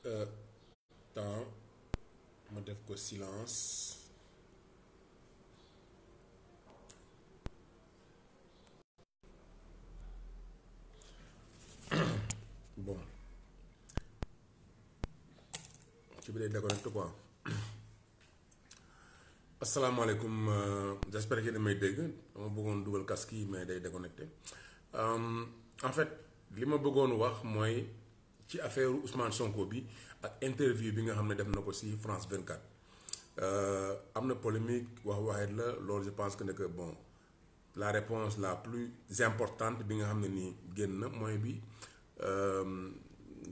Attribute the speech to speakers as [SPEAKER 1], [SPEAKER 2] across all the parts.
[SPEAKER 1] Euh, temps ma def ko silence. Bon, ci bi day déconnecté quoi. Asalaamaaleykum, j'espère que yéen a may dégg. dama bëggoon dugal casque yi mais day déconnecté. En fait li ma bëggoon wax mooy ci affaire Ousmane Sonko bi ak interview bi nga xam ne def na ko ci France 24. Am na polémique wax waxeet la loolu je pense que ne que bon la réponse la plus importante bi nga xam ne nii génn na mooy bi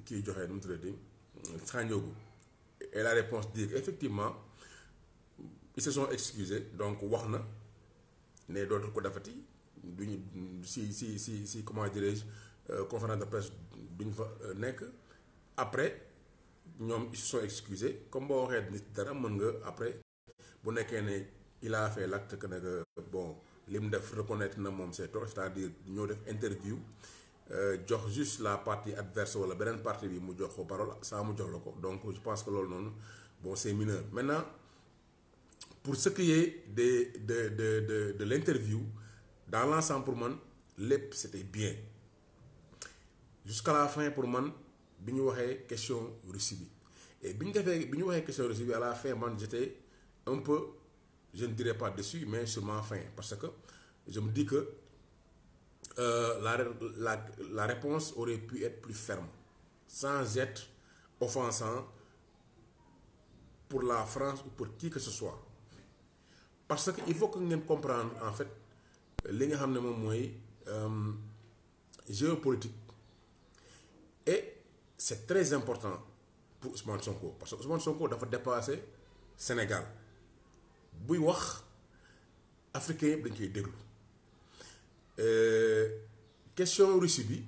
[SPEAKER 1] kiy joxe nu mu tuddati Sandiogou. Et la réponse dit effectivement ils se sont excusés donc wax na ne dootul ko defati duñu si comment dirais-je conférence de presse duñ fa nekk. Après ñoom ils se sont excusés comme boo waxee nit dara mën nga après bu nekkee ne il a fait l'acte que ne bon li mu def reconnaître na moom c'est tort, c'est-à-dire ñoo def interview jox juste la partie adverse wala beneen partie bi mu jox ko parole saa mu jox la ko. Donc je pense que loolu noonu bon c'est mineur. Maintenant pour ce qui est de l'interview dans l'ensemble pour man lépp c'était bien jusqu'à la fin. Pour man bi ñu waxee question Russie bi et bi ñu waxee question Russie bi à la fin man j'étais un peu, je ne dirais pas déçu mais sûrement faim, parce que je me dis que la réponse aurait pu être plus ferme sans être offensant pour la France ou pour qui que ce soit. Parce que il faut que ngeen comprendre en fait li nga xam ne moom mooy géopolitique. Et c'est très important pour Ousmane Sonko parce que Ousmane Sonko dafa dépasser Sénégal buy wax africain yëpp dañ koy déglu. Question Russie bi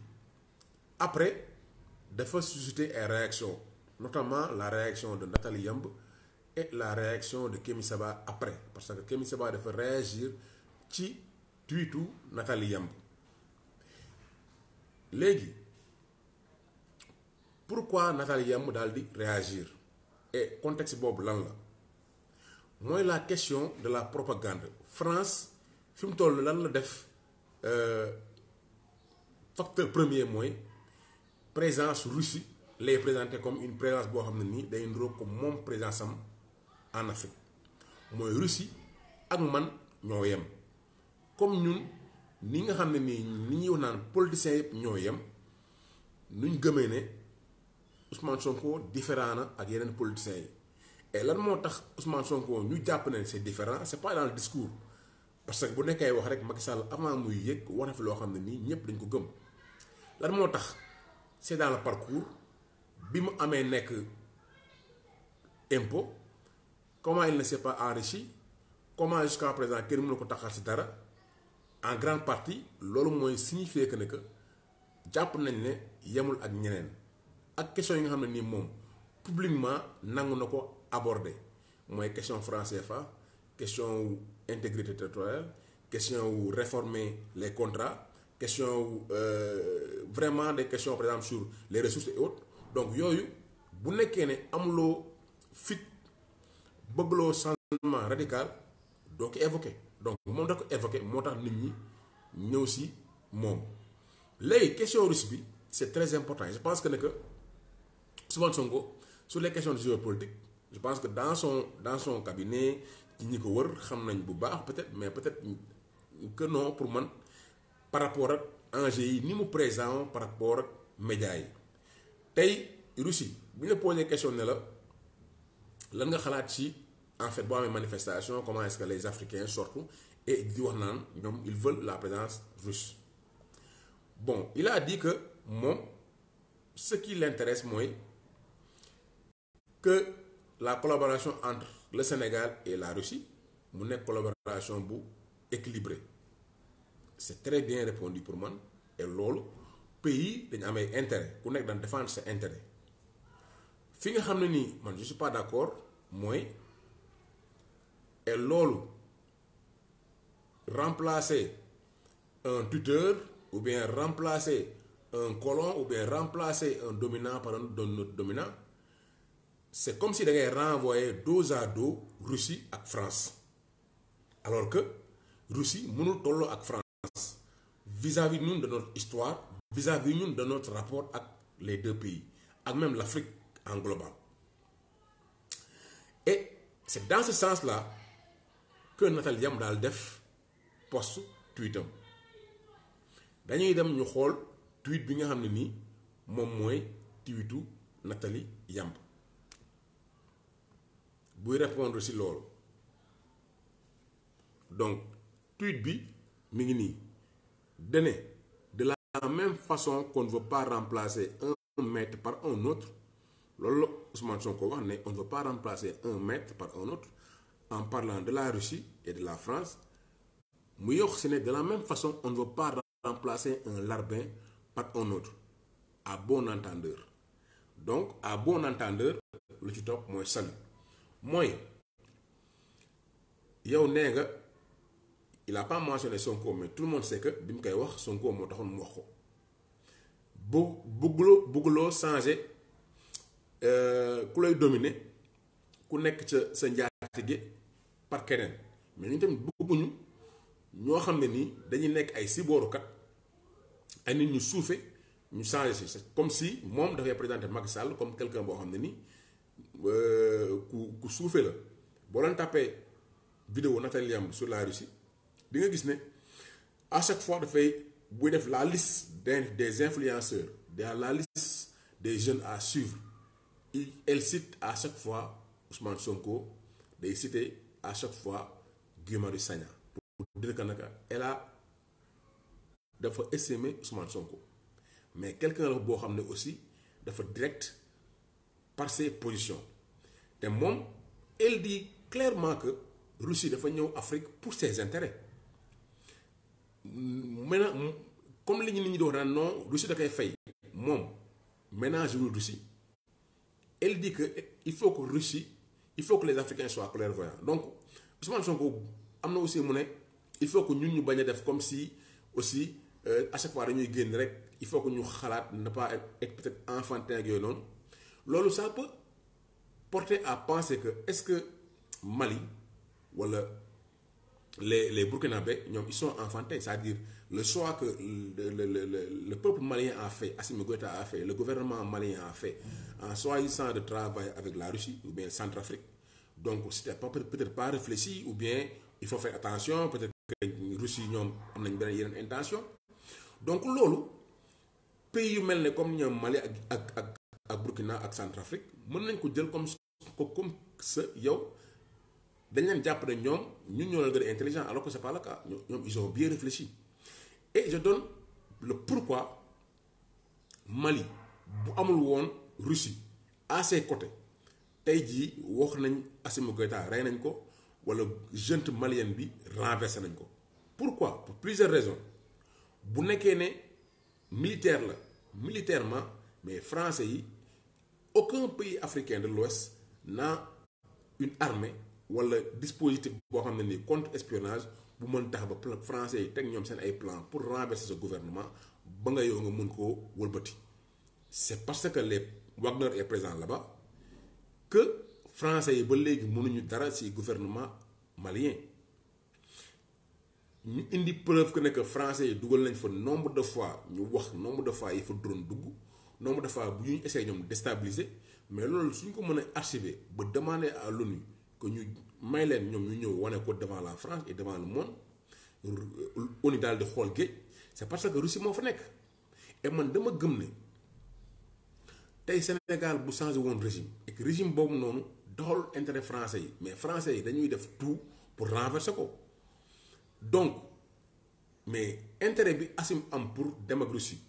[SPEAKER 1] après dafa susciter ay réactions, notamment la réaction de Nathalie Yamb et la réaction de Kémi Seba après, parce que Kémi Seba dafa réagir ci tweetu Nathalie Yamb. Léegi pourquoi Nathalie Yamb daal di réagir et contexte boobu lan la mooy la question de la propagande. France fi mu toll lan la def facteur premier mooy présence Russie lay présenté comme une présence boo xam ne nii day niroo ko moom présence am en Afrique. mooy Russie ak man ñoo yem comme ñun ni nga xam ne nii ni ñuy wax naan politiciens yëpp ñoo yem nuñ gëmee ne Ousmane Sonko différent na ak yeneen politiciens yi. Et lan moo tax Ousmane Sonko ñu jàpp ne c'est différent, c'est pas dans le discours, parce que bu nekkee wax rek Macky Sall avant muy yëg wax na fi loo xam ne nii ñëpp dañ ko gëm. Lan moo tax c'est dans le parcours bi mu amee nekk impôt, comment il ne s'est pas enrichi, comment jusqu'à présent kenn mënu ko taxal ci dara. En grande partie loolu mooy signifier que ne que jàpp nañ ne yemul ak ñeneen ak question yi nga xam ne nii moom publiquement nangu na ko aborder mooy question franc CFA, question wu intégrité territoriale, question wu réformer les contrats, question wu vraiment des questions par exemple sur les ressources et autres. Donc yooyu bu nekkee ne amuloo fit bëggloo changement radical doo ko évoquer. Donc moom da ko évoquer moo tax nit ñi ñëw si moom. Léegi question russe bi c'est très important. Je pense que ne que Ousmane Sonko sur les questions de géopolitique, je pense que dans son cabinet ci ñi ko wër xam nañ bu baax peut-être, mais peut-être que non pour man par rapport ak enjeux yi ni mu présent par rapport ak médias yi. Tey Russie bu ñu la posé question ne la lan nga xalaat ci en fait boo amee manifestation, comment est-ce que les Africains sortent et di wax naan ñoom ils veulent la présence russe. Bon, il a dit que moom ce qui l'intéresse mooy que la collaboration entre le Sénégal et la Russie mu nekk collaboration bu équilibrée. C'est très bien répondu pour man. Et loolu pays dañu amee intérêt ku nekk daan défendre ses intérêts. Fi nga xam ne nii man je suis pas d'accord mooy et loolu remplacer un tuteur ou bien remplacer un colon ou bien remplacer un dominant par un autre dominant, c'est comme si da ngay renvoyer dos à dos Russie ak France alors que Russie mënul tolloo ak France vis-à-vis ñun de notre histoire vis-à-vis ñun de notre rapport ak les deux pays ak même l'Afrique en global et c'est dans ce sens-là que Nathalie Yamb daal def post tweetam dañuy dem ñu xool tweet bi nga xam ne nii moom mooy tweetu Nathalie Yamb buy répondre ci loolu donc tweet bi mi ngi nii dane de la même façon qu'on ne veut pas remplacer un maître par un autre loolu la Ousmane Sonko wax ne on ne veut pas remplacer un maître par un autre en parlant de la Russie et de la France mu yokk si ne de la même façon on ne veut pas remplacer un larbin par un autre à bon entendeur donc à bon entendeur lu ci topp mooy salut mooy yow nee nga il a pas mentionné Sonko mais tout le monde sait que bi mu koy wax Sonko moo taxoon mu wax ko bëgguloo changer ku lay dominer ku nekk sa njaatige par keneen mais ñu tamit bëgguñu ñoo xam ne nii dañuy nekk ay siboorukat ay nit ñu suufe ñu changer si comme si moom dafay présenter Macky Sall comme quelqu'un boo xam ne nii ku suufe la boo leen tapé vidéo Nathalie Yamb sur la Russie di nga gis ne à chaque fois dafay buy def la liste des influenceurs dans la liste des jeunes à suivre elle cite à chaque fois Ousmane Sonko day citer à chaque fois Guy Marius Sagna pour dire que naka elle a dafa estimer Ousmane Sonko mais quelqu'un la boo xam ne aussi dafa direct par ses positions te moom elle dit clairement que Russie dafa ñëw Afrique pour ses intérêts maintenant comme li ñu nit ñi di wax naan non Russie da koy fay moom ménage wul Russie elle dit que il faut que les Africains soient clairvoyants donc Ousmane Sonko am na aussi mu ne il faut que ñun ñu bañ a def comme si aussi à chaque fois dañuy génn rek il faut que ñu xalaat ne pas être peut-être enfantin ak yooyu noonu loolu ça peut porter à penser que est-ce que Mali wala les Burkinabés ñoom ils sont enfantins c'est-à-dire le choix que le peuple malien a fait, Assimi Goïta a fait, le gouvernement malien a fait en choisissant de travailler avec la Russie ou bien Centrafrique. Donc c'était peut-être pas réfléchi ou bien il faut faire attention, peut-être que la Russie ñoom am nañ beneen yeneen intention. Donc loolu pays yu mel ne comme ñoom Mali ak Burkina ak Centrafrique mën nañ ko jël comme ça yow dañ leen jàpp ne ñoom ñun ñoo la gën a intelligent alors que c'est pas le cas ñoom ils ont bien réfléchi. Et je donne le pourquoi Mali bu amul woon Russie à ses côtés tey jii wax nañ Assimi Goïta rey nañ ko wala junte malienne bi renversé nañ ko. Pourquoi? Pour plusieurs raisons bu nekkee ne militaire la militairement mais français yi aucun pays africain de l'Ouest n'a une armée wala dispositif boo xam ne nii contre espionnage bu mën tax ba français yi teg ñoom seen ay plan pour renverser ce gouvernement ba nga yow nga mën koo wëlbati. C'est parce que les Wagner est présent là-bas que français yi ba léegi mënuñu dara ci gouvernement malien. ñu indi preuve que ne que français yi dugal nañ fa nombre de fois ñu wax nombre de fois yi fa drone dugg nombre de fois bu ñu essayé ñoom déstabiliser mais loolu suñ ko mën a archiver ba demander à l'ONU que ñu may leen ñoom ñu ñëw wane ko devant la France et devant le monde ONU daal di xool géej c'est parce que Russie moo fa nekk. Et man dama gëm ne tey Sénégal bu changé woon régime et que régime boobu noonu doxal intérêt français yi mais français yi dañuy def tout pour renverser ko. Donc mais intérêt bi Assimi am pour dem ak Russie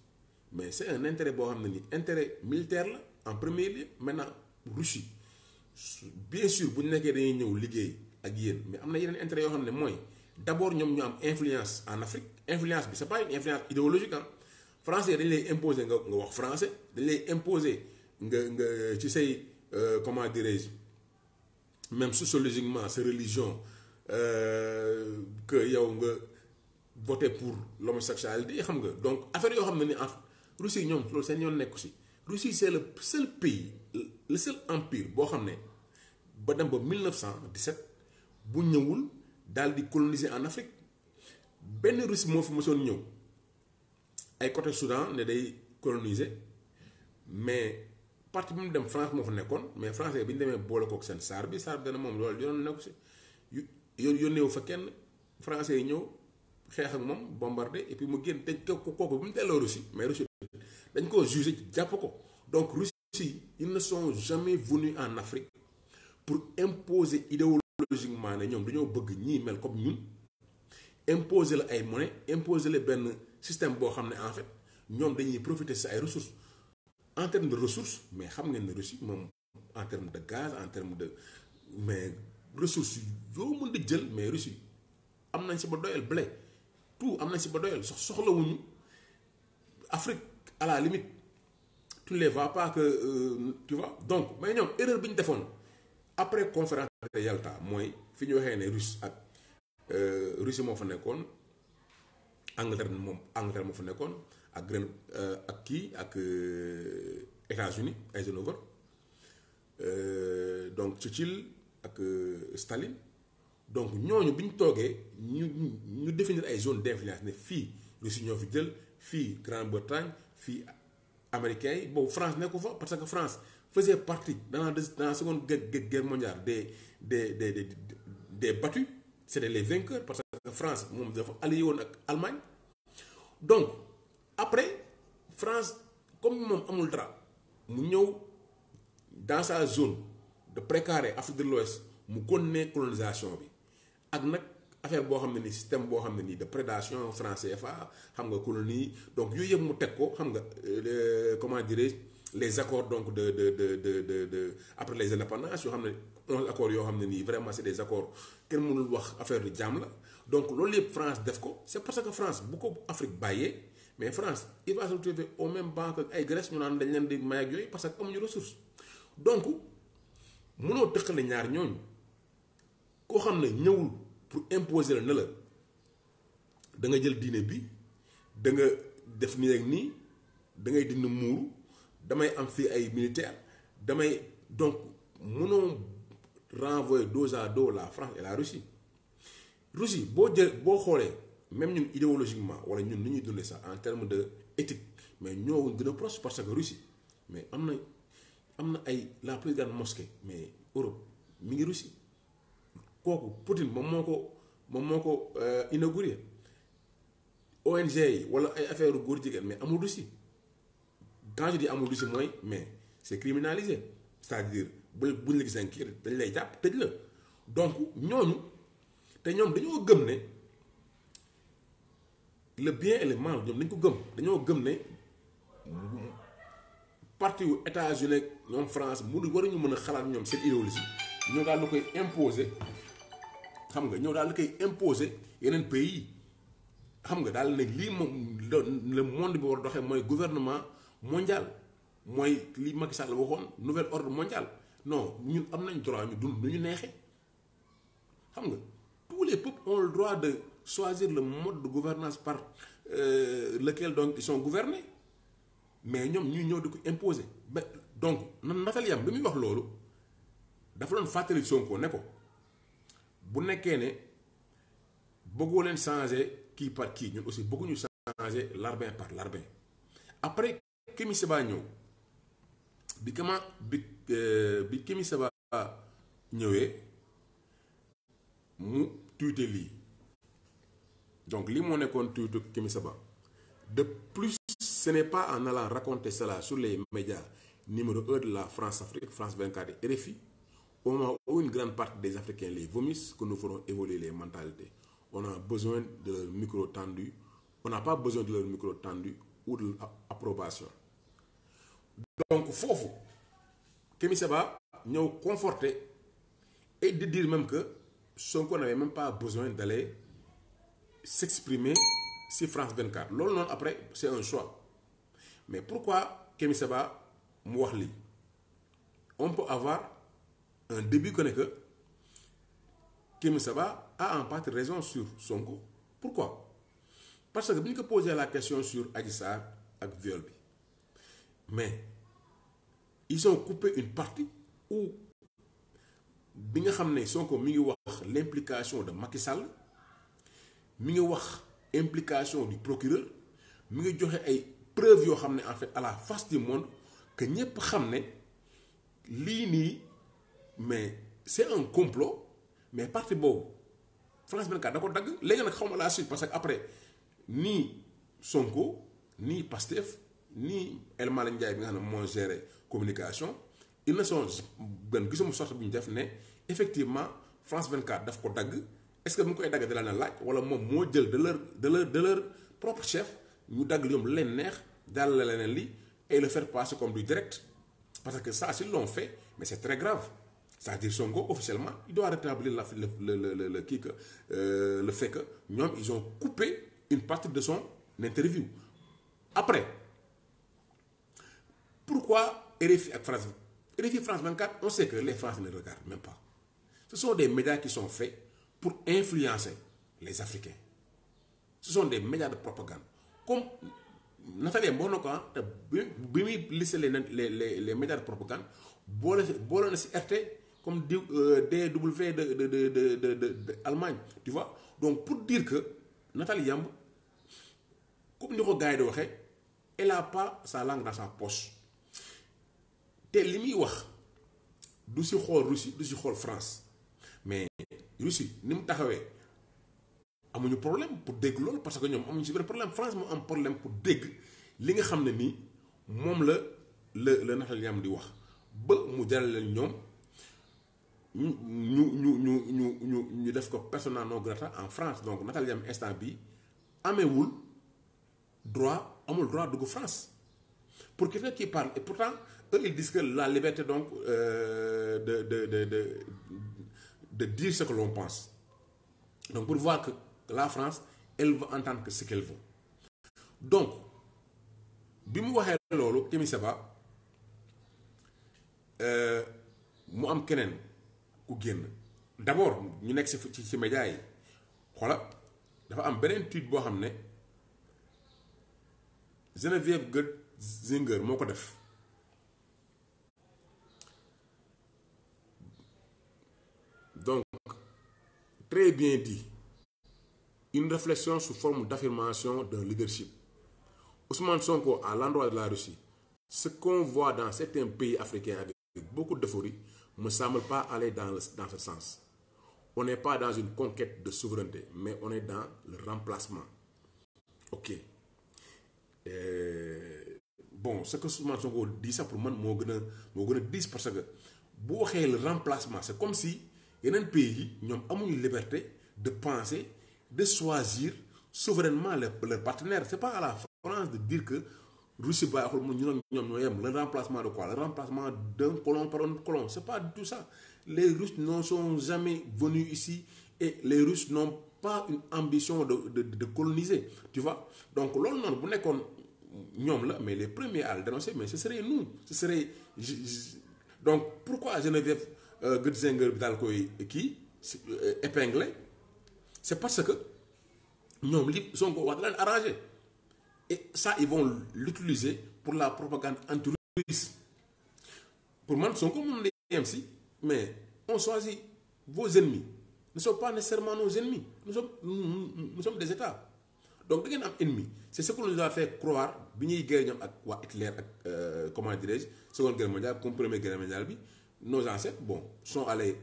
[SPEAKER 1] mais c'est un intérêt boo xam ne ni intérêt militaire la en premier lieu. Maintenant Russie bien sûr bu ñu nekkee dañuy ñëw liggéey ak yéen mais am na yeneen intérêt yoo xam ne mooy d'abord ñoom ñu am influence en Afrique. Influence bi c'est pas une influence idéologique ah français dañ lay imposer nga wax français dañ lay imposer nga ci say comment dirais-je même sociologiquement sa religion. Que yow nga voté pour l'homosexualité xam nga donc affaire yoo xam ne ni en Russie ñoom loolu seen yoon nekku si. Russie c'est le seul pays le seul empire boo xam ne ba dem ba 1917 bu ñëwul daal di coloniser en Afrique benn Russie moo fi mësoon ñëw ay côté Soudan ne day coloniser mais parti bi mu dem France moo fa nekkoon mais français bi ñu demee boole kook seen saar bi dana moom loolu yoon nekku si yónneewu fa kenn français yi ñëw xeex ak moom bombardé et puis mu génn te kooku bi mu delloo Russie mais Russie dañ ko jugé jàpp ko donc Russie ils ne sont jamais venus en Afrique pour imposer idéologiquement ne ñoom dañoo bëgg ñii mel comme ñun imposer la ay monnaie imposer la benn système boo xam ne en fait ñoom dañuy profiter si ay ressources en termes de ressources mais xam ngeen ne Russie moom en termes de gaz en termes de mais ressources yoo mën di jël mais Russie am nañ si ba doyal blé tout am nañ si ba doyal soxlawuñu Afrique à la limite tu ne les vois pas que tu vois donc mais ñoom erreur bi ñu defoon après conférence de Yalta mooy fi ñu waxee ne Russe ak Russie moo fa nekkoon Angleterre moo fa nekkoon ak ak kii ak États-Unis Eisenhower donc Churchill ak Staline donc ñooñu bi ñu toogee ñu définir ay zone d'influence ne fii Russie ñoo fi jël fii Grande-Bretagne fii américains yi boobu France nekku fa parce que France faisait partie dans la seconde guerre mondiale des battus c'était les vainqueurs parce que France moom dafa allié woon ak Allemagne donc après France comme moom amul dara mu ñëw dans sa zone de précaré Afrique de l'Ouest mu continuer colonisation bi ak nag affaire boo xam ne nii système boo xam ne nii de prédation franc CFA xam nga colonie donc yooyu yëpp mu teg ko xam nga comment dirais-je les accords donc de après les indépendances yoo xam ne 11 accords yoo xam ne nii vraiment c'est des accords kenn mënul wax affaire de jàmm la donc loolu yëpp France def ko c'est parce que France bu ko Afrique bàyyee mais France il va se retrouver au même banc que ay Grèce ñu naan dañ leen di may ak yooyu parce que amuñu ressource donc mënoo tëqale ñaar ñooñu koo xam ne ñëwul pour imposer la ne la da nga jël diine bi da nga def nii ak nii da ngay dindi muuru damay am fii ay militaires damay donc mënoo renvoyer dos à dos la France et la Russie boo xoolee même ñun idéologiquement wala ñun ni ñuy dundee sax en termes de éthique mais ñoo gën a proche parce que Russie mais am na ay la plus grande mosquée mais Europe mi ngi Russie kooku Poutine moom moo ko inauguré ONG yi wala ay affaire góor jigéen mais amul Russie quand je dis amul Russie mooy mais c'est criminalisé c'est-à-dire buñ la gisee kii dañ lay jàpp tëj la donc ñooñu te ñoom dañoo gëm ne le bien et le mal ñoom dañ ko gëm dañoo gëm ne parti wu États-Unis ñoom France waruñu mën a xalaat ñoom seen idéologie ñoo daal di koy imposer xam nga ñoo daal di koy imposer yeneen pays yi xam nga daal ne lii moom le monde bi war a doxee mooy gouvernement mondial mooy li Macky Sall waxoon nouvel ordre mondial non ñun am nañ droit ñu dund nu ñu neexee xam nga tous les peuples ont le droit de choisir le mode de gouvernance par lequel donc ils sont gouvernés mais ñoom ñuy ñëw di ko imposer ba donc Natal Yam bi muy wax loolu dafa doon fàttali Sonko ne ko bu nekkee ne bëggoo leen changer kii par kii ñun aussi bëgguñu changer larbin par larbin après Kémi Séba ñëw bi Kémi Séba ñëwee mu tuite lii donc lii moo nekkoon tuite Kémi Séba de plus ce n'est pas en allant raconter cela sur les médias numéro 1 de la France-Afrique France 24 et RFI au moment où une grande partie des Africains les vomissent que nous ferons évoluer les mentalités. On a besoin de leur micro tendu. On n'a pas besoin de leur micro tendu ou de leur approbation. Donc, foofu Kémi Séba ñëw conforter et de dire même que Sonko n'avait même pas besoin d'aller s'exprimer sur France 24. Loolu noonu après c'est un choix. Mais pourquoi Kémi Séba mu wax lii? On peut avoir un début que Kémi Séba a en partie raison sur Sonko. Pourquoi? Parce que bi ñu ko posé la question sur Adji Sarr ak viol bi mais ils ont coupé une partie où bi nga xam ne Sonko mi ngi wax l'implication de Macky Sall mi ngi wax implication du procureur mi ngi joxe ay preuves yoo xam ne en fait à la face du monde que ñëpp xam ne lii nii mais c'est un complot mais parti boobu France 24 da ko dagg léegi nag xaw ma la suite parce que après nii Sonko nii Pastef nii El Malick Ndiaye bi nga xam ne moo géré communication ils ne sont benn gisuma sorte bu ñu def ne effectivement France 24 daf ko dagg est-ce que bu ñu koy dagg da la na laaj wala moom moo jël de leur propre chef ñu dagg ñoom leen neex daal la leneen li et le faire passer comme du direct parce que ça s'ils l'ont fait mais c'est très grave c'est-à-dire Sonko officiellement il doit rétablir le fait que ñoom ils ont coupé une partie de son interview après pourquoi RFI ak France 24 on sait que les Français ne regardent même pas ce sont des médias qui sont faits pour influencer les Africains ce sont des médias de propagande comme Nathalie boo na ko te bi muy listé les médias de propagande boole na si RT comme DW de Allemagne tu vois donc pour dire que Nathalie Yamb comme ni ko gars yi di waxee elle a pas sa langue dans sa poche te li muy wax du si xool Russie du si xool France mais Russie ni mu taxawee amuñu problème pour dégg loolu parce que ñoom amuñu si benn problème France moo am problème pour dégg li nga xam ne nii moom la Nathalie Yamb di wax ba mu jaral leen ñoom ñu def ko persona non grata en France donc Nathalie Yamb instant bi amul droit dugg France pour quelqu'un qui parle et pourtant eux ils disent que la liberté donc de dire ce que l'on pense donc pour voir que la France elle veut entendre que ce qu'elle veut donc bi mu waxee loolu Kémi Séba mu am keneen ku génn d'abord ñu nekk ci média yi xoola dafa am beneen tweet boo xam ne Geneviève Gutzinger moo ko def donc très bien dit une réflexion sous forme d'affirmation d'un leadership Ousmane Sonko à l'endroit de la Russie ce qu'on voit dans certains pays africains avec beaucoup d'euphorie me semble pas aller dans ce sens on n'est pas dans une conquête de souveraineté mais on est dans le remplacement ok bon ce que Ousmane Sonko dit ça pour man moo gën a diis parce que bu waxee le remplacement c'est comme si yeneen pays yi ñoom amuñu liberté de penser de choisir souverainement leur partenaire c'est pas à la France de dire que Russie baaxul mu ñoom ñoo yem le remplacement de quoi le remplacement d'un colon par un colon c'est pas du tout ça les Russes ne sont jamais venus ici et les Russes n'ont pas une ambition de coloniser tu vois donc loolu noonu bu nekkoon ñoom la mais les premiers à le dénoncer mais ce serait nous ce serait donc pourquoi Geneviève Gutzinger bi daal koy kii épinglé c'est parce que ñoom li Sonko wax da leen arrangé et ça ils vont l'utiliser pour la propagande anti-russe pour man Sonko moom la yem si mais on choisit vos ennemis ne sont pas nécessairement nos ennemis nous sommes des États donc da ngeen am ennemi c'est ce qu'on nous a fait croire bi ñuy guerre ñoom ak waa Hitler ak comment dirais-je seconde guerre mondiale comme première guerre mondiale bi nos ancêtres bon sont allés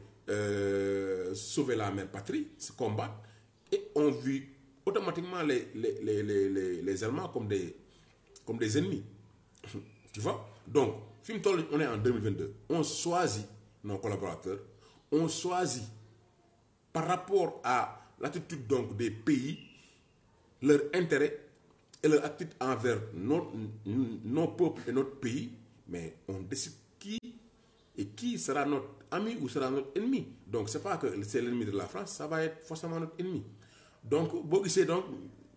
[SPEAKER 1] sauver la mère patrie se combattre et ont vu automatiquement les Allemands comme des ennemis tu vois donc fi mu toll on est en 2022 on choisit nos collaborateurs on choisit par rapport à l'attitude donc des pays leur intérêt et leur attitude envers nos peuples et notre pays mais on décide qui sera notre ami ou sera notre ennemi donc c'est pas que c'est l'ennemi de la France ça va être forcément notre ennemi donc boo gisee donc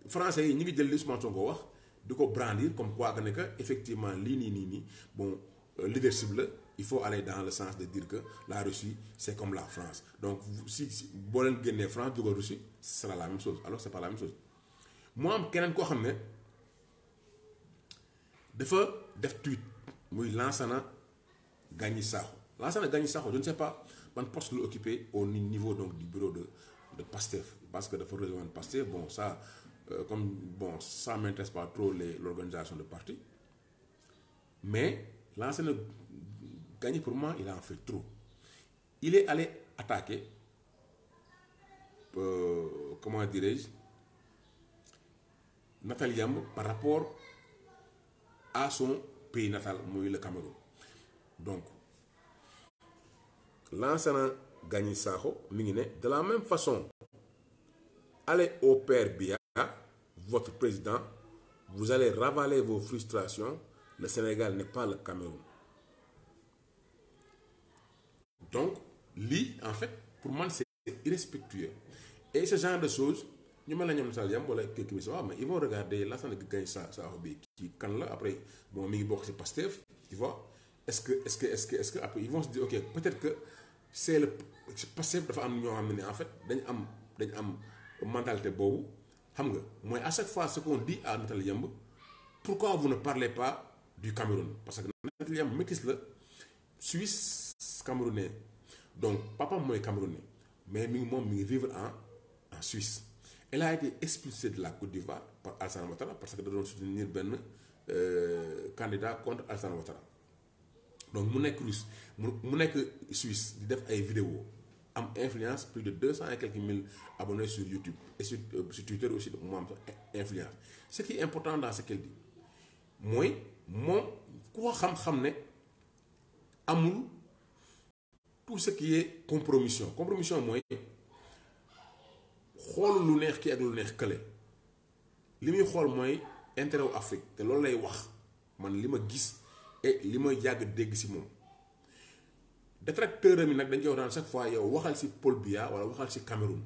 [SPEAKER 1] français yi ñu ngi jël li Ousmane Sonko wax di ko brandir comme quoi que ne que effectivement lii nii bon leadership la il faut aller dans le sens de dire que la Russie c'est comme la France donc si boo leen génnee France dugal Russie ce sera la même chose alors c'est pas la même chose moo am keneen koo xam ne dafa def tweet muy Lansana Gagny Sakho. Lansana Gagny Sakho, je ne sais pas quel poste l'occuper au niveau donc, du bureau de Pastef. Parce que de rejoindre Pastef, bon, ça, comme, bon, ça ne m'intéresse pas trop l'organisation de parti. Mais Lansana Gagny, pour moi, il a en fait trop. Il est allé attaquer, comment dirais-je, Nathalie Yamb par rapport à son pays natal, le Cameroun. Donc, Lansana Gagny Sakho, de la même façon, allez au père Biya, votre président, vous allez ravaler vos frustrations. Le Sénégal n'est pas le Cameroun. Donc, lui, en fait, pour moi, c'est irrespectueux. Et ce genre de choses, mais ils vont regarder Lansana Gagny Sakho qui quand là après bon mi bok c'est Pastef, tu vois. Est-ce que après ils vont se dire OK, peut-être que c'est le Pastef dafa am ñoo xamné en fait dañ am mentalité bobu xam nga moy à chaque fois ce qu'on dit à Nathalie Yamb, pourquoi vous ne parlez pas du Cameroun, parce que Nathalie Yamb métis la Suisse camerounais. Donc papa moy camerounais mais mi ngi vivre en Suisse. Elle a été expulsée de la Côte d'Ivoire par Alassane Ouattara parce que elle doit soutenir un candidat contre Alassane Ouattara. Donc, mon russe, mon suisse, il fait des vidéos, a influence plus de 200 et quelques mille abonnés sur YouTube et sur Twitter aussi, moi, influence. Ce qui est important dans ce qu'elle dit, moi, quoi amour, tout ce qui est compromission. Compromission, moi, xool lu neex ki ak lu neex kële li muy xool mooy intérêt wu Afrique te loolu lay wax man li ma gis et li ma yàgg dégg si moom détracteur mi nag dañ koy wax chaque fois yow waxal si Paul Biya wala waxal si Cameroun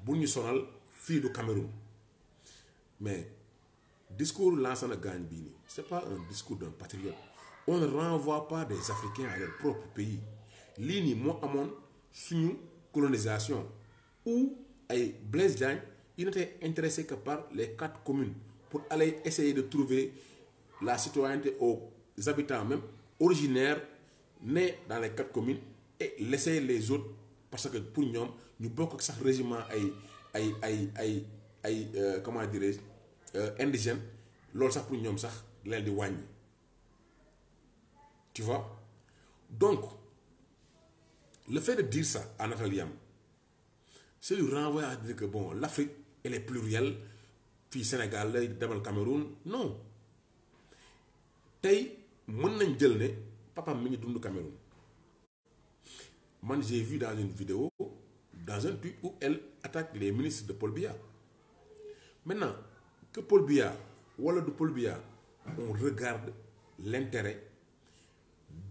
[SPEAKER 1] bu ñu sonal fii du Cameroun mais discours Lansana Gagny bii nii c'est pas un discours d'un patriote. On ne renvoie pas des Africains à leur propre pays. Lii nii moo amoon suñu colonisation où Blaise Diagne, il n'était intéressé que par les 4 communes pour aller essayer de trouver la citoyenneté aux habitants même originaires nés dans les 4 communes et laisser les autres parce que pour nous, nous bokk sax régiment comment dirais-je indigènes loolu sax pour ñoom sax leen di wàññi. Tu vois? Donc, le fait de dire ça à Nathalie Yamb, c'est lui renvoyer à dire que bon, l'Afrique, elle est plurielle, puis Sénégal, le Cameroun. Non. Tay, mën nañ jël né papa mi ngi dund Cameroun. Man, j'ai vu dans une vidéo, dans un tweet où elle attaque les ministres de Paul Biya. Maintenant, que Paul Biya, ou alors de Paul Biya, on regarde l'intérêt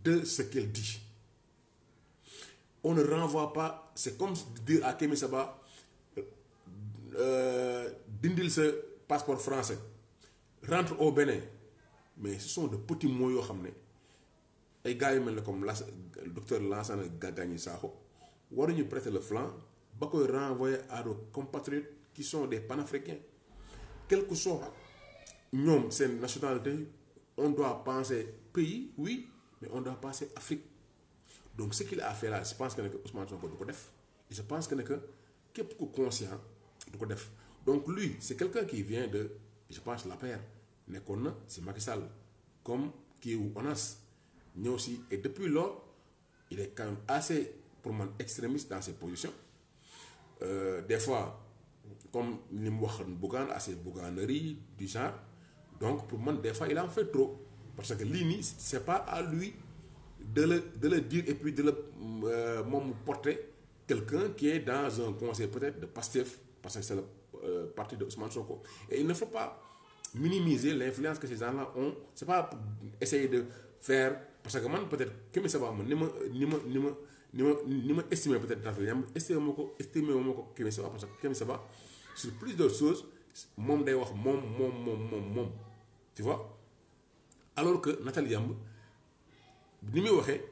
[SPEAKER 1] de ce qu'elle dit. On ne renvoie pas, c'est comme dire à Kémi Seba, dindil ce passeport français, rentre au Bénin. Mais ce sont de petits mots yo xamné ay gars comme le docteur Lansana Gagny Sakho waruñu prêter le flanc ba koy renvoyer à nos compatriotes qui sont des panafricains. Quel que soit ñom sen nationalité, on doit penser pays, oui, mais on doit penser Afrique. Donc ce qu'il a fait là, je pense que Ousmane Sonko du ko def. Et je pense que képp ku conscient du ko def. Donc lui, c'est quelqu'un qui vient de, je pense, la paire. Nekkoon na c'est Macky Sall comme qui ou ONAS ñëw aussi, et depuis lors il est quand même assez pour moi extrémiste dans ses positions. Des fois comme ni mu wax Bougane assez bouganerie du genre. Donc pour moi des fois il en fait trop parce que lii nii c'est pas à lui de le dire et puis de le porter quelqu'un qui est dans un conseil peut-être de Pastef parce que c'est le parti de Ousmane Sonko. Et il ne faut pas minimiser l'influence que ces gens-là ont. C'est pas pour essayer de faire parce que moi peut-être que ça va ni ma estimer peut-être dans le estimer que ça va parce que ça va sur plus d'autres choses mom day wax mom tu vois. Alors que Nathalie Yamb ni muy waxee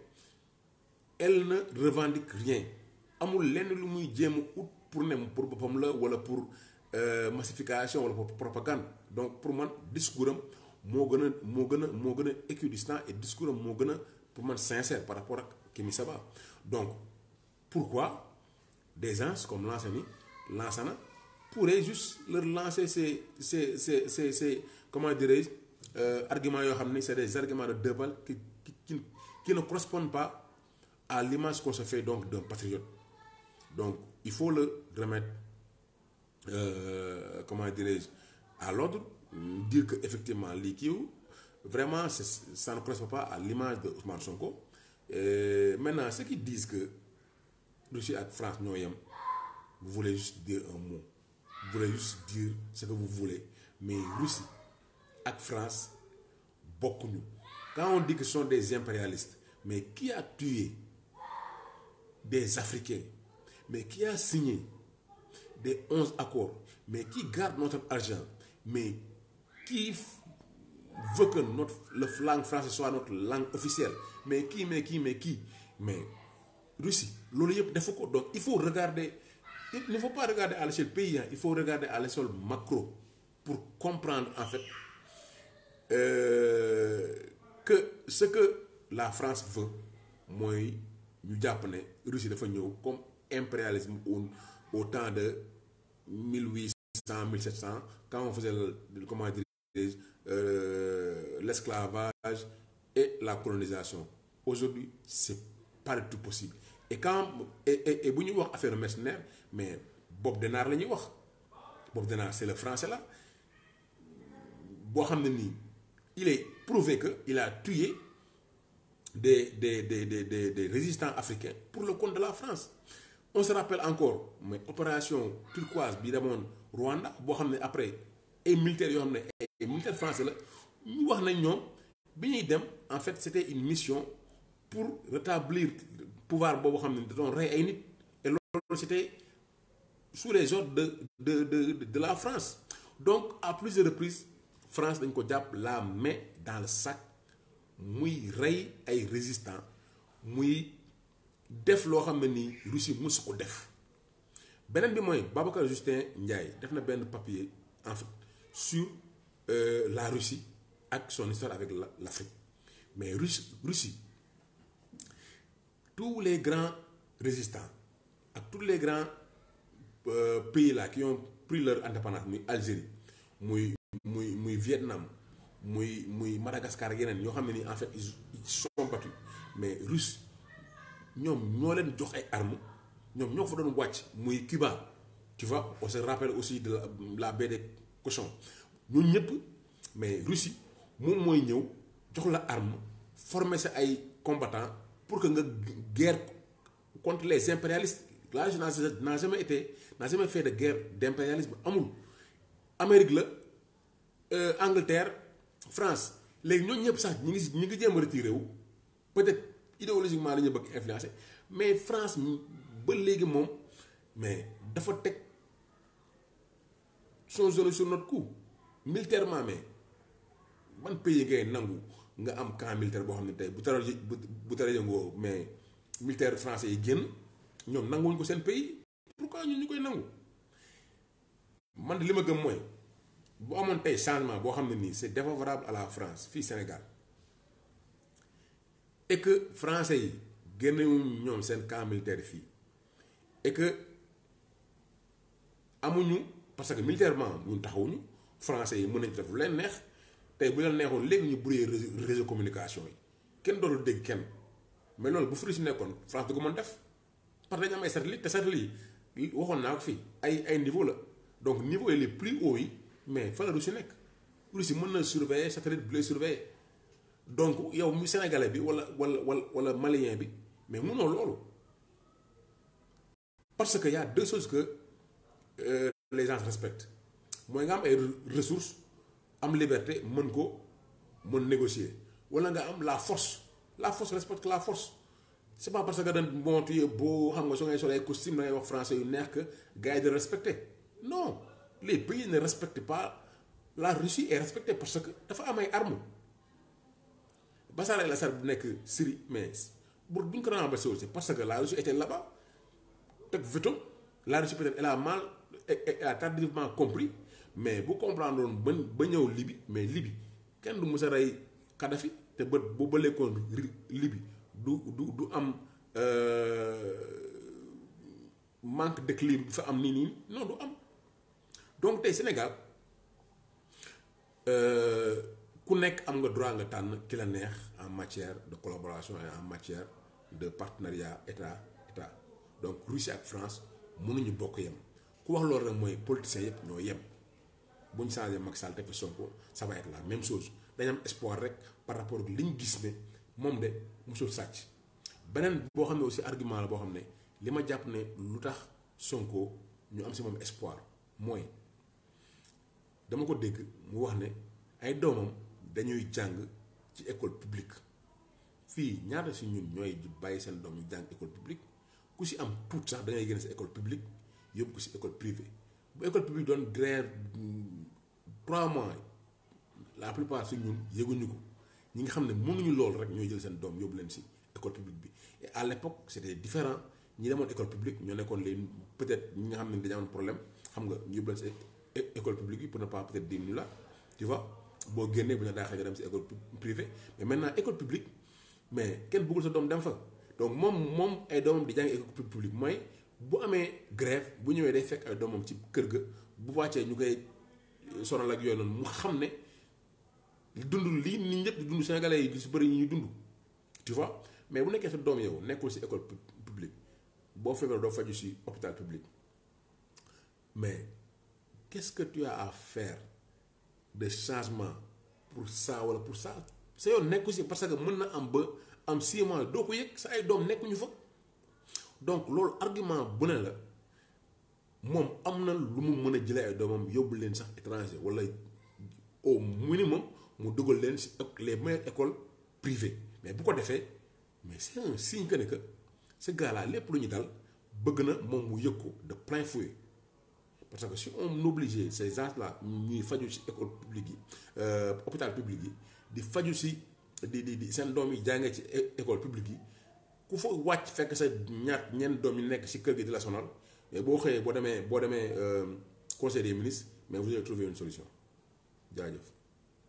[SPEAKER 1] elle ne revendique rien amul lenn lu muy jéem a ut pour ne pour boppam la wala pour massification wala pour propagande. Donc pour moi discours am moo gën a équidistant et discours am moo gën a pour man sincère par rapport ak Kémi Séba donc pourquoi des gens comme Lansana pourraient juste leur lancer ces comment dirais-je arguments yoo xam ni c'est des arguments de deux balles qui ne correspondent pas à l'image qu'on se fait donc d'un patriote donc il faut le remettre comment dirais-je à l'ordre dire que effectivement lii kiiw vraiment ça ne correspond pas à l'image de Ousmane Sonko maintenant ceux qui disent que Russie ak France ñoo yem vous voulez juste dire un mot vous voulez juste dire ce que vous voulez mais Russie ak France bokkuñu quand on dit que ce sont des impérialistes mais qui a tué des Africains mais qui a signé des 11 accords mais qui garde notre argent mais qui veut que le langue française soit notre langue officielle mais Russie loolu yëpp defu ko donc il faut regarder il ne faut pas regarder à l'échelle pays il faut regarder à l'échelle macro pour comprendre en fait que ce que la France veut mooy ñu jàpp ne Russie dafa ñëw comme impérialisme au temps de 1800 1700 quand on faisait comment dire l'esclavage et la colonisation aujourd'hui c'est pas du tout possible et quand et bu ñuy wax affaire mercenaire mais Bob Denard la ñuy wax Bob Denard c'est le français là boo xam ne nii il est prouvé que il a tué des résistants africains pour le compte de la France on se rappelle encore mais opération turquoise bi demoon Rwanda boo xam ne après ay militaires yoo xam ne ay militaires français la ñu wax nañ ñoom bi ñuy dem en fait c'était une mission pour rétablir pouvoir boobu xam ne da doon rey ay nit et loolu c'était sous les ordres de la France donc à plusieurs reprises France dañ ko jàpp la main dans le sac muy rey ay résistants muy def loo xam ne nii Russie mësu ko def beneen bi mooy Babacar Justin Ndiaye def na benn papier en fait sur la Russie ak son histoire avec l'Afrique mais Russie tous les grands résistants ak tous les grands pays là qui ont pris leur indépendance muy Algérie muy Vietnam muy Madagascar yeneen ñoo xam ne ni en fait ils sont battus mais Russes ñoom ñoo leen jox ay armes ñoom ñoo fa doon wàcc muy Cuba tu vois on se rappelle aussi de la baie des cochons ñun ñëpp mais Russie moom mooy ñëw jox la arme former sa ay combattants pour que nga guerre contre les impérialistes la Russie n'a jamais fait de guerre d'impérialisme amul Amérique la Angleterre France léegi ñooñu ñëpp sax ñi ngi jéem a retiré wu peut-être idéologiquement la ñu bëgg influencer mais France ba léegi moom mais dafa teg son zone sur notre cou militairement mais ban pays ngay nangu nga am camp militaire boo xam ne tey bu tara yëngoo mais militaire français yi génn ñoom nanguwuñ ko seen pays pourquoi ñun ñu koy nangu man de li ma gëm mooy bu amoon tey changement boo xam ne nii c'est défavorable à la France fii Sénégal et que français yi génnewuñ ñoom seen camp militaire fii et que amuñu parce que militairement ñun taxawuñu français yi mën nañu def lu leen neex tey bu leen neexoon léegi ñu brouiller réseau communication yi kenn dootul dégg kenn mais loolu bu furi si nekkoon France du ko mën def parce que dañu am ay satellite te satellite yi waxoon naa ko fii ay niveau la donc niveau yi les plus hauts yi mais fa la Russie nekk Russie mën na surveiller satellite bu lay surveiller donc yow mu sénégalais bi wala malien bi mais mënoo loolu parce que y a deux choses que les gens respectent mooy nga am ay ressources am liberté mën négocier wala nga am la force respecte la force c'est pas parce que dañ bon tu es beau xam nga soo ngay sol ay costume da ngay wax français yu neex que gars yi de respecter non les pays ne respectent pas la Russie est respectée parce que dafa am ay armes Bachar el-Assad bu nekk Syrie mais bu ñu ko renversé aussi parce que la Russie était là-bas teg veto la Russie peut-être elle a mal elle a tardivement compris mais bu comprendre woon ba ñëw Libye mais Libye kenn du mës a rey Kadhafi te ba lekkoon Libye du am manque d'équilibre bi fa am nii non du am. Donc tey Sénégal ku nekk am nga droit nga tànn ki la neex en matière de collaboration et en matière de partenariat état. Donc Russie ak France mënuñu bokk yem ku wax loolu rek mooy politiciens yëpp ñoo yem bu ñu changé Macky Sall te fi Sonko ça va être la même chose dañu am espoir rek par rapport ak li ñu gis ne moom de musul sàcc. beneen boo xam ne aussi argument la boo xam ne li ma jàpp ne lu tax Sonko ñu am si moom espoir mooy dama ko dégg mu wax ne ay doomam dañuy jàng ci école publique fii ñaata si ñun ñooy bàyyi seen doom ñu jàng école publique. ku si am tuut sax da ngay génne sa école publique yóbbu ko si école privée bu école publique doon grève 3 mois la plupart si ñun yëguñu ko ñi nga xam ne mënuñu loolu rek ñooy jël seen doom yóbbu leen si école publique bi. Et à l'époque c'était différent ñi demoon école publique ñoo nekkoon leen peut-être ñi nga xam ne dañu amoon problème xam nga ñu yóbbu leen si école publique bi pour ne pas peut-être dire ñu la tu vois boo génnee bu ñu daaxee nga dem si école privée mais maintenant école publique mais kenn bëggul sa doom dem fa. Donc moom ay doomam di jàng école publique mooy bu amee grève bu ñëwee day fekk ay doomam ci kër ga bu wàccee ñu koy sonal ak yooyu noonu mu xam ne dund lii nit ñëpp di dund Sénégalais yi li si bëri ñuy dund tu vois. Mais bu nekkee sa doom yow nekkul si école publique boo feebaree doo faju si hôpital public mais qu'est-ce que tu as à faire de changement pour ça wala pour ça sa yoon nekku si parce que mën na am ba am 6 mois doo ko yëg sa ay doom nekkuñu fa. Donc loolu argument bu ne la moom am na lu mu mën a jëlee ay doomam yóbbu leen sax étranger wala au minimum mu dugal leen si les meilleures écoles privées mais bu ko defee mais c'est un signe que ne que ce gars-là lépp lu ñu dal bëgg na moom mu yëg ko de plein fouet. Parce que si on obligeait ces gens-là ñuy faju si école publique yi hôpital public yi di faju si di seen doom yi jàngee ci école publique yi ku fa wàcc fekk sa ñeent doom yi nekk si kër gi di la sonal mais boo xëyee boo demee conseil des ministres mais vous allez trouver une solution jaajëf.